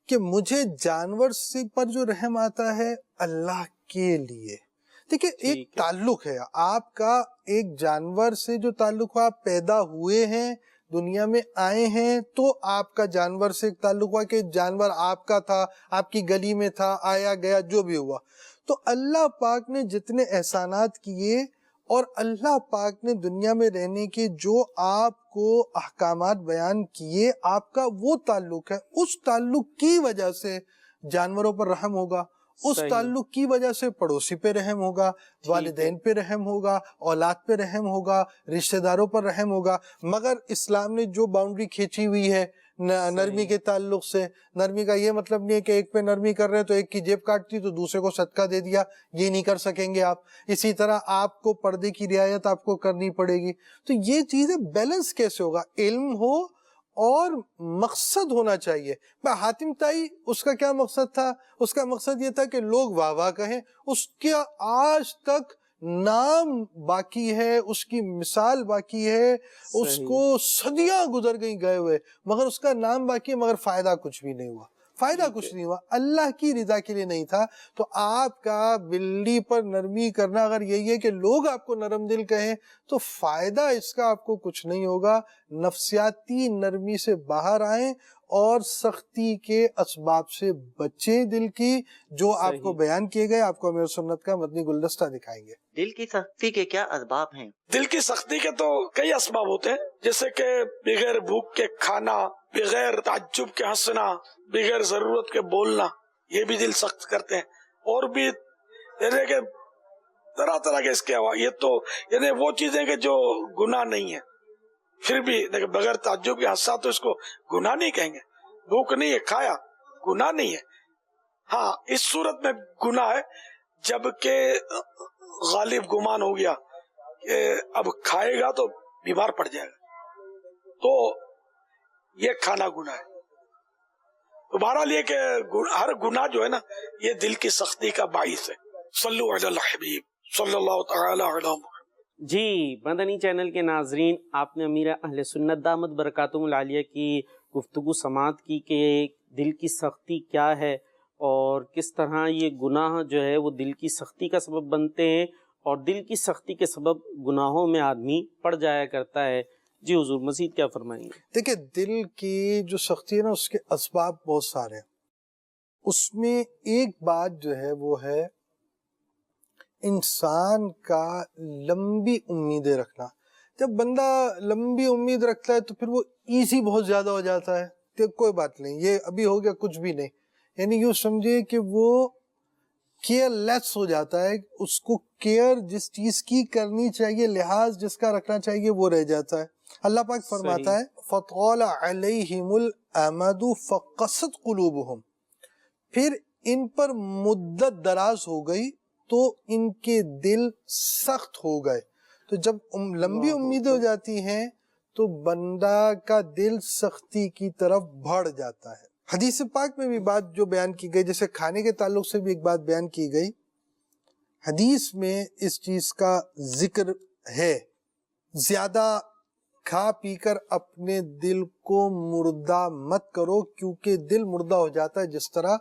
کہ مجھے جانور سے پر جو رحم آتا ہے اللہ کے لیے. دیکھیں ایک تعلق ہے آپ کا ایک جانور سے، جو تعلق ہو، آپ پیدا ہوئے ہیں دنیا میں آئے ہیں تو آپ کا جانور سے ایک تعلق ہوا کہ جانور آپ کا تھا، آپ کی گلی میں تھا، آیا گیا جو بھی ہوا. تو اللہ پاک نے جتنے احسانات کیے اور اللہ پاک نے دنیا میں رہنے کے جو آپ کو احکامات بیان کیے، آپ کا وہ تعلق ہے، اس تعلق کی وجہ سے جانوروں پر رحم ہوگا، اس تعلق کی وجہ سے پڑوسی پہ رحم ہوگا، والدین پہ رحم ہوگا، اولاد پہ رحم ہوگا، رشتہ داروں پر رحم ہوگا. مگر اسلام نے جو باؤنڈری کھینچی ہوئی ہے نرمی کے تعلق سے، نرمی کا یہ مطلب نہیں ہے کہ ایک پہ نرمی کر رہے ہیں تو ایک کی جیب کاٹ دی تو دوسرے کو صدقہ دے دیا، یہ نہیں کر سکیں گے آپ. اسی طرح آپ کو پردے کی رعایت آپ کو کرنی پڑے گی. تو یہ چیزیں بیلنس کیسے ہوگا؟ علم ہو اور مقصد ہونا چاہیے. حاتم طائی اس کا کیا مقصد تھا؟ اس کا مقصد یہ تھا کہ لوگ واہ واہ کہیں. اس کا آج تک نام باقی ہے، اس کی مثال باقی ہے، اس کو صدیاں گزر گئی گئے ہوئے، مگر اس کا نام باقی ہے، مگر فائدہ کچھ بھی نہیں ہوا. فائدہ کچھ نہیں ہوا، اللہ کی رضا کے لیے نہیں تھا. تو آپ کا بلی پر نرمی کرنا اگر یہی ہے کہ لوگ آپ کو نرم دل کہیں تو فائدہ اس کا آپ کو کچھ نہیں ہوگا. نفسیاتی نرمی سے باہر آئیں اور سختی کے اسباب سے بچیں دل کی، جو آپ کو بیان کیے گئے. آپ کو امیر سنت کا مدنی گلدستہ دکھائیں گے. دل کی سختی کے کیا اسباب ہیں؟ دل کی سختی کے تو کئی اسباب ہوتے ہیں، جیسے کہ بغیر بھوک کے کھانا، بغیر تعجب کے ہنسنا، بغیر ضرورت کے بولنا، یہ بھی دل سخت کرتے ہیں. اور بھی یعنی کہ طرح طرح کے اس کے یہ تو یعنی وہ چیزیں کہ جو گناہ نہیں ہے، پھر بھی بغیر تعجب کے ہنسا تو اس کو گناہ نہیں کہیں گے. بھوک نہیں ہے کھایا، گناہ نہیں ہے. ہاں اس صورت میں گناہ ہے جبکہ غالب گمان ہو گیا کہ اب کھائے گا تو بیمار پڑ جائے گا، تو یہ کھانا گناہ ہے۔ تو بہرحال یہ کہ ہر گناہ جو ہے نا یہ دل کی سختی کا باعث ہے۔ صلو علی الحبیب صلی اللہ تعالی علی محمد۔ جی مدنی چینل کے ناظرین، آپ نے امیر اہل سنت دامت برکاتہم العالیہ کی گفتگو سماعت کی کہ دل کی سختی کیا ہے اور کس طرح یہ گناہ جو ہے وہ دل کی سختی کا سبب بنتے ہیں، اور دل کی سختی کے سبب گناہوں میں آدمی پڑ جایا کرتا ہے۔ جی حضور مزید کیا فرمائیں گے؟ دیکھیں دل کی جو سختی ہے نا اس کے اسباب بہت سارے ہیں، اس میں ایک بات جو ہے وہ ہے انسان کا لمبی امیدیں رکھنا۔ جب بندہ لمبی امید رکھتا ہے تو پھر وہ ایزی بہت زیادہ ہو جاتا ہے کہ کوئی بات نہیں، یہ ابھی ہو گیا کچھ بھی نہیں، یعنی یوں سمجھے کہ وہ کیئر لیس ہو جاتا ہے، اس کو کیئر جس چیز کی کرنی چاہیے، لحاظ جس کا رکھنا چاہیے وہ رہ جاتا ہے۔ اللہ پاک فرماتا ہے فَطَالَ عَلَيْهِمُ الْأَمَدُ فَقَسَتْ قُلُوبُهُمْ، پھر ان پر مدت دراز ہو گئی تو ان کے دل سخت ہو گئے۔ تو جب لمبی امیدیں ہو جاتی ہیں تو بندہ کا دل سختی کی طرف بڑھ جاتا ہے۔ حدیث پاک میں بھی بات جو بیان کی گئی، جیسے کھانے کے تعلق سے بھی ایک بات بیان کی گئی، حدیث میں اس چیز کا ذکر ہے، زیادہ کھا پی کر اپنے دل کو مردہ مت کرو، کیونکہ دل مردہ ہو جاتا ہے جس طرح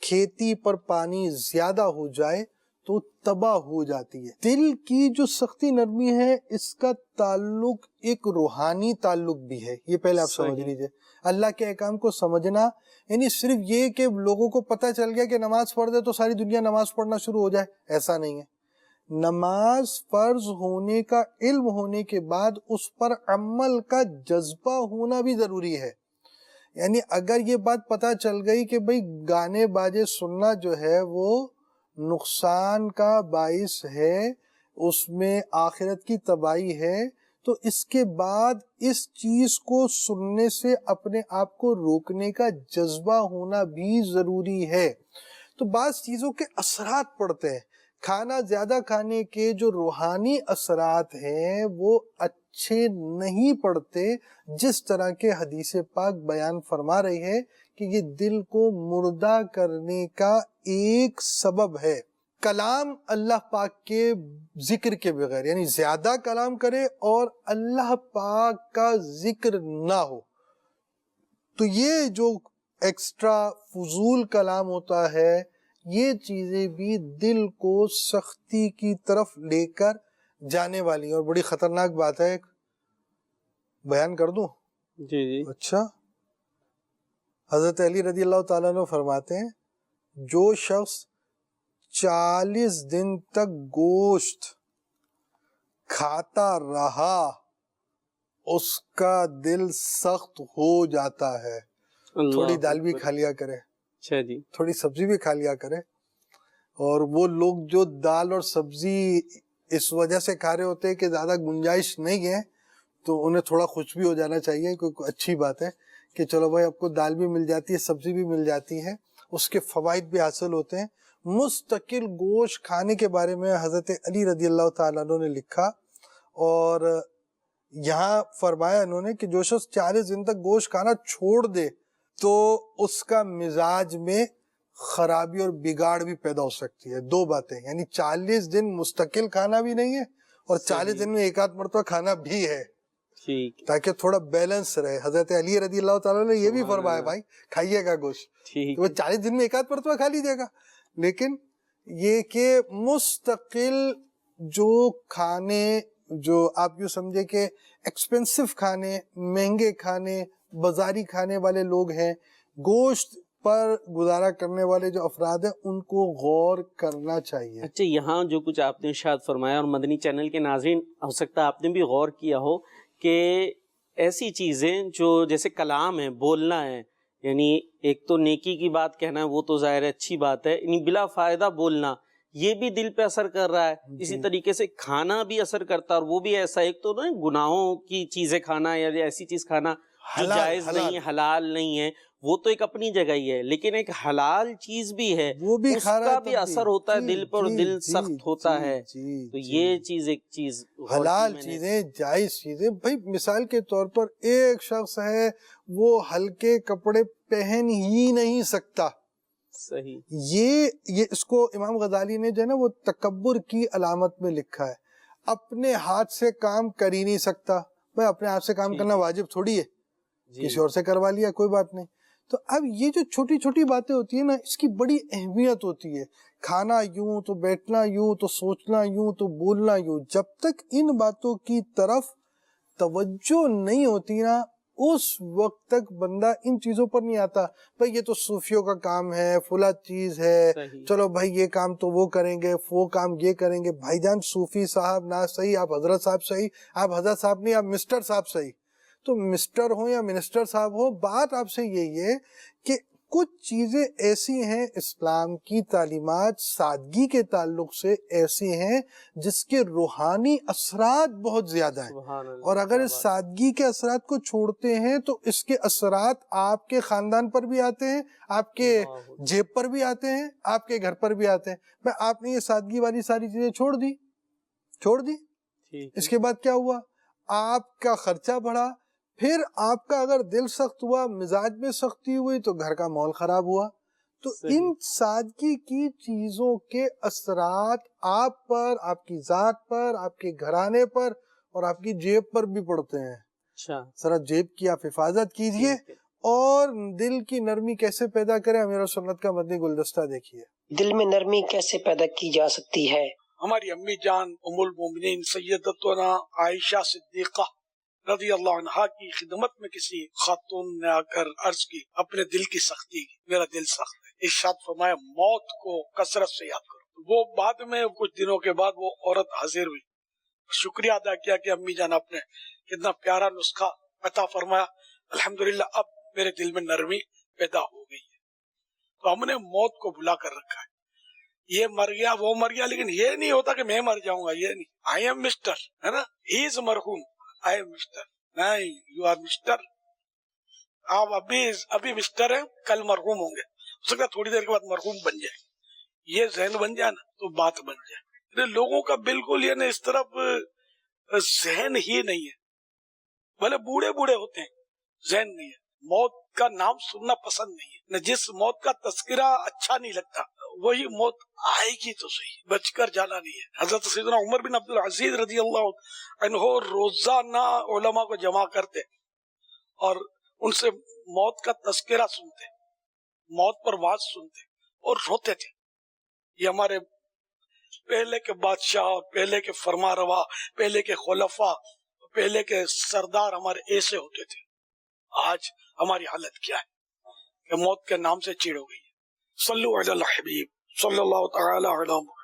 کھیتی پر پانی زیادہ ہو جائے تو تباہ ہو جاتی ہے۔ دل کی جو سختی نرمی ہے اس کا تعلق ایک روحانی تعلق بھی ہے، یہ پہلے آپ سمجھ لیجئے۔ اللہ کے احکام کو سمجھنا یعنی صرف یہ کہ لوگوں کو پتہ چل گیا کہ نماز پڑھ دے تو ساری دنیا نماز پڑھنا شروع ہو جائے، ایسا نہیں ہے۔ نماز فرض ہونے کا علم ہونے کے بعد اس پر عمل کا جذبہ ہونا بھی ضروری ہے۔ یعنی اگر یہ بات پتہ چل گئی کہ بھئی گانے باجے سننا جو ہے وہ نقصان کا باعث ہے، اس میں آخرت کی تباہی ہے، تو اس کے بعد اس چیز کو سننے سے اپنے آپ کو روکنے کا جذبہ ہونا بھی ضروری ہے۔ تو بعض چیزوں کے اثرات پڑتے ہیں، کھانا زیادہ کھانے کے جو روحانی اثرات ہیں وہ اچھے نہیں پڑتے، جس طرح کے حدیث پاک بیان فرما رہی ہے کہ یہ دل کو مردہ کرنے کا ایک سبب ہے۔ کلام اللہ پاک کے ذکر کے بغیر، یعنی زیادہ کلام کرے اور اللہ پاک کا ذکر نہ ہو، تو یہ جو ایکسٹرا فضول کلام ہوتا ہے یہ چیزیں بھی دل کو سختی کی طرف لے کر جانے والی ہیں، اور بڑی خطرناک بات ہے، بیان کر دوں؟ جی جی اچھا، حضرت علی رضی اللہ تعالیٰ عنہ فرماتے ہیں جو شخص 40 دن تک گوشت کھاتا رہا اس کا دل سخت ہو جاتا ہے۔ تھوڑی دال بھی کھا لیا کرے، اچھا جی، تھوڑی سبزی بھی کھا لیا کرے، اور وہ لوگ جو دال اور سبزی اس وجہ سے کھا رہے ہوتے ہیں کہ زیادہ گنجائش نہیں ہے تو انہیں تھوڑا خوش بھی ہو جانا چاہیے، کیونکہ اچھی بات ہے کہ چلو بھائی آپ کو دال بھی مل جاتی ہے، سبزی بھی مل جاتی ہے، اس کے فوائد بھی حاصل ہوتے ہیں۔ مستقل گوشت کھانے کے بارے میں حضرت علی رضی اللہ تعالیٰ عنہ نے لکھا، اور یہاں فرمایا انہوں نے کہ جو شخص 40 دن تک گوشت کھانا چھوڑ دے تو اس کا مزاج میں خرابی اور بگاڑ بھی پیدا ہو سکتی ہے۔ دو باتیں، یعنی 40 دن مستقل کھانا بھی نہیں ہے اور 40 دن میں ایک آدھ مرتبہ کھانا بھی ہے، تاکہ تھوڑا بیلنس رہے۔ حضرت علی رضی اللہ تعالیٰ نے یہ بھی فرمایا بھائی کھائیے گا گوشت، تو وہ 40 دن میں ایک آدھ مرتبہ کھا لیجیے گا، لیکن یہ کہ مستقل جو کھانے، جو آپ یوں سمجھے کہ ایکسپینسو کھانے، مہنگے کھانے، بازاری کھانے والے لوگ ہیں، گوشت پر گزارا کرنے والے جو افراد ہیں ان کو غور کرنا چاہیے۔ اچھا، یہاں جو کچھ آپ نے ارشاد فرمایا، اور مدنی چینل کے ناظرین ہو سکتا ہے آپ نے بھی غور کیا ہو کہ ایسی چیزیں جو جیسے کلام ہے، بولنا ہے، یعنی ایک تو نیکی کی بات کہنا ہے، وہ تو ظاہر ہے اچھی بات ہے، یعنی بلا فائدہ بولنا یہ بھی دل پہ اثر کر رہا ہے۔ اسی طریقے سے کھانا بھی اثر کرتا ہے، اور وہ بھی ایسا، ایک تو نا گناہوں کی چیزیں کھانا یا ایسی چیز کھانا جو جائز نہیں ہے، حلال نہیں ہے، وہ تو ایک اپنی جگہ ہی ہے، لیکن ایک حلال چیز بھی ہے، وہ بھی اس کھا رہا کا ہے بھی تب اثر ہوتا ہے جی دل پر، اور جی دل جی سخت ہوتا جی ہے، جی تو جی۔ یہ چیز ایک چیز غور کی حلال میں نے۔ چیزیں، جائز چیزیں، بھائی مثال کے طور پر ایک شخص ہے وہ ہلکے کپڑے پہن ہی نہیں سکتا، صحیح، یہ اس کو امام غزالی نے جو ہے نا وہ تکبر کی علامت میں لکھا ہے۔ اپنے ہاتھ سے کام کر ہی نہیں سکتا، بھائی اپنے ہاتھ سے کام جی کرنا جی واجب تھوڑی ہے، جی، کسی اور سے کروا لیا کوئی بات نہیں۔ تو اب یہ جو چھوٹی چھوٹی باتیں ہوتی ہیں نا، اس کی بڑی اہمیت ہوتی ہے۔ کھانا یوں تو بیٹھنا یوں تو سوچنا یوں تو بولنا یوں، جب تک ان باتوں کی طرف توجہ نہیں ہوتی نا اس وقت تک بندہ ان چیزوں پر نہیں آتا۔ بھائی یہ تو صوفیوں کا کام ہے، فلاں چیز ہے، صحیح، چلو بھائی یہ کام تو وہ کریں گے، وہ کام یہ کریں گے۔ بھائی جان صوفی صاحب نہ صحیح، آپ حضرت صاحب صحیح، آپ حضرت صاحب نہیں آپ مسٹر صاحب صحیح، تو مسٹر ہو یا منسٹر صاحب ہو، بات آپ سے یہی ہے کہ کچھ چیزیں ایسی ہیں اسلام کی تعلیمات سادگی کے تعلق سے ایسی ہیں جس کے روحانی اثرات بہت زیادہ ہیں، سبحان اللہ، اور اگر کیا اس بات، سادگی کے اثرات کو چھوڑتے ہیں تو اس کے اثرات آپ کے خاندان پر بھی آتے ہیں، آپ کے اللہ، جیب پر بھی آتے ہیں، آپ کے گھر پر بھی آتے ہیں۔ میں آپ نے یہ سادگی والی ساری چیزیں چھوڑ دی، ٹھیک اس ہے، کے بعد کیا ہوا؟ آپ کا خرچہ بڑھا، پھر آپ کا اگر دل سخت ہوا، مزاج میں سختی ہوئی تو گھر کا ماحول خراب ہوا۔ تو صحیح، ان سادگی کی چیزوں کے اثرات آپ پر، آپ کی ذات پر، آپ کے گھرانے پر اور آپ کی جیب پر بھی پڑتے ہیں۔ اچھا، ذرا جیب کی آپ حفاظت کیجئے، ٹھیک ہے، اور دل کی نرمی کیسے پیدا کریں، امیر سنت کا مدنی گلدستہ دیکھیے۔ دل میں نرمی کیسے پیدا کی جا سکتی ہے؟ ہماری امی جان ام المومنین سیدتنا عائشہ صدیقہ رضی اللہ عنہا کی خدمت میں کسی خاتون نے آ کر عرض کی اپنے دل کی سختی، میرا دل سخت ہے، ارشاد فرمایا موت کو کثرت سے یاد کرو۔ وہ بعد میں کچھ دنوں کے بعد وہ عورت حاضر ہوئی، شکریہ ادا کیا کہ امی جان آپ نے کتنا پیارا نسخہ عطا فرمایا، الحمدللہ اب میرے دل میں نرمی پیدا ہو گئی ہے۔ تو ہم نے موت کو بھلا کر رکھا ہے، یہ مر گیا وہ مر گیا، لیکن یہ نہیں ہوتا کہ میں مر جاؤں گا، یہ نہیں، آئی ایم مسٹر، ہے نا، ہی از مرحوم، آئی ایم مسٹر، نہیں، یو آر مسٹر، آپ ابھی مسٹر ہیں، کل مرحوم ہوں گے، ہو سکتا ہے تھوڑی دیر کے بعد مرحوم بن جائے، یہ ذہن بن جائے نا تو بات بن جائے۔ لوگوں کا بالکل یہ نا اس طرف ذہن ہی نہیں ہے، بھلے بوڑھے ہوتے ہیں، ذہن نہیں ہے، موت کا نام سننا پسند نہیں ہے، نہ جس موت کا تذکرہ اچھا نہیں لگتا وہی موت آئے گی تو صحیح، بچ کر جانا نہیں ہے۔ حضرت سیدنا عمر بن عبد العزیز رضی اللہ عنہ روزانہ علماء کو جمع کرتے اور ان سے موت کا تذکرہ سنتے، موت پر واعظ سنتے اور روتے تھے۔ یہ ہمارے پہلے کے بادشاہ، پہلے کے فرما روا، پہلے کے خلفاء، پہلے کے سردار ہمارے ایسے ہوتے تھے۔ آج ہماری حالت کیا ہے کہ موت کے نام سے چڑ ہو گئی ہے۔ صلو علی الحبیب صلی اللہ تعالی علی محمد۔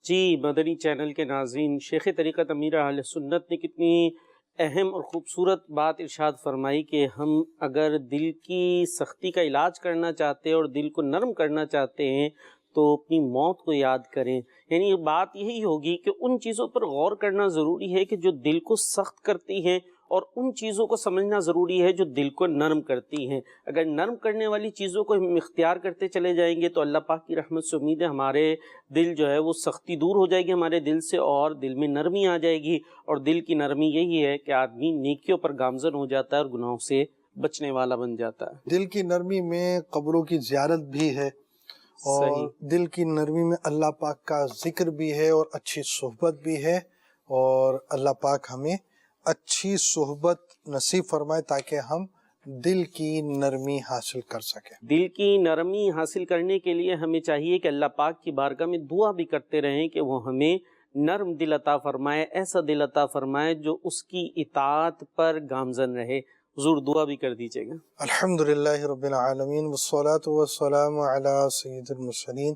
جی مدنی چینل کے ناظرین، شیخ طریقت امیر اہل سنت نے کتنی اہم اور خوبصورت بات ارشاد فرمائی کہ ہم اگر دل کی سختی کا علاج کرنا چاہتے ہیں اور دل کو نرم کرنا چاہتے ہیں تو اپنی موت کو یاد کریں۔ یعنی بات یہی ہوگی کہ ان چیزوں پر غور کرنا ضروری ہے کہ جو دل کو سخت کرتی ہیں، اور ان چیزوں کو سمجھنا ضروری ہے جو دل کو نرم کرتی ہیں۔ اگر نرم کرنے والی چیزوں کو ہم اختیار کرتے چلے جائیں گے تو اللہ پاک کی رحمت سے امید ہے ہمارے دل جو ہے وہ سختی دور ہو جائے گی ہمارے دل سے، اور دل میں نرمی آ جائے گی، اور دل کی نرمی یہی ہے کہ آدمی نیکیوں پر گامزن ہو جاتا ہے اور گناہوں سے بچنے والا بن جاتا ہے۔ دل کی نرمی میں قبروں کی زیارت بھی ہے، اور صحیح، دل کی نرمی میں اللہ پاک کا ذکر بھی ہے اور اچھی صحبت بھی ہے، اور اللہ پاک ہمیں اچھی صحبت نصیب فرمائے تاکہ ہم دل کی نرمی حاصل کر سکیں۔ دل کی نرمی حاصل کرنے کے لیے ہمیں چاہیے کہ اللہ پاک کی بارگاہ میں دعا بھی کرتے رہیں کہ وہ ہمیں نرم دل عطا فرمائے، ایسا دل عطا فرمائے جو اس کی اطاعت پر گامزن رہے۔ حضور دعا بھی کر دیجیے گا۔ الحمدللہ رب العالمین والصلاة والسلام علی سید المرسلین۔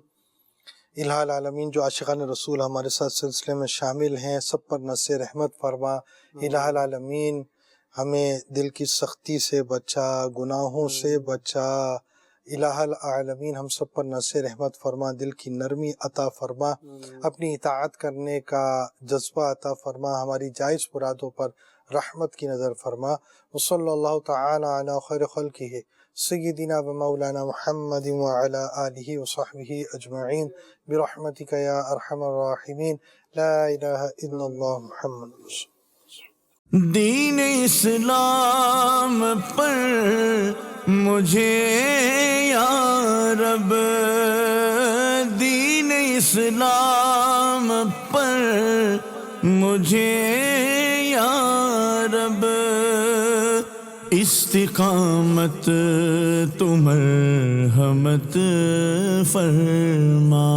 الہ العالمین، جو عاشقان رسول ہمارے ساتھ سلسلے میں شامل ہیں سب پر نصر رحمت فرما۔ الہ العالمین ہمیں دل کی سختی سے بچا، گناہوں سے بچا۔ الہ العالمین ہم سب پر نصر رحمت فرما، دل کی نرمی عطا فرما، اپنی اطاعت کرنے کا جذبہ عطا فرما، ہماری جائز مرادوں پر رحمت کی نظر فرما۔ وصلی اللہ تعالی علی خیر خلقہ سیدنا و مولانا محمد وعلى آلہ وصحبہ اجمعین برحمتک یا ارحم الراحمین لا الہ الا اللہ محمد رسول اللہ۔ دین اسلام پر مجھے یا رب، دین اسلام پر مجھے یا رب، استقامت تو مرحمت فرما۔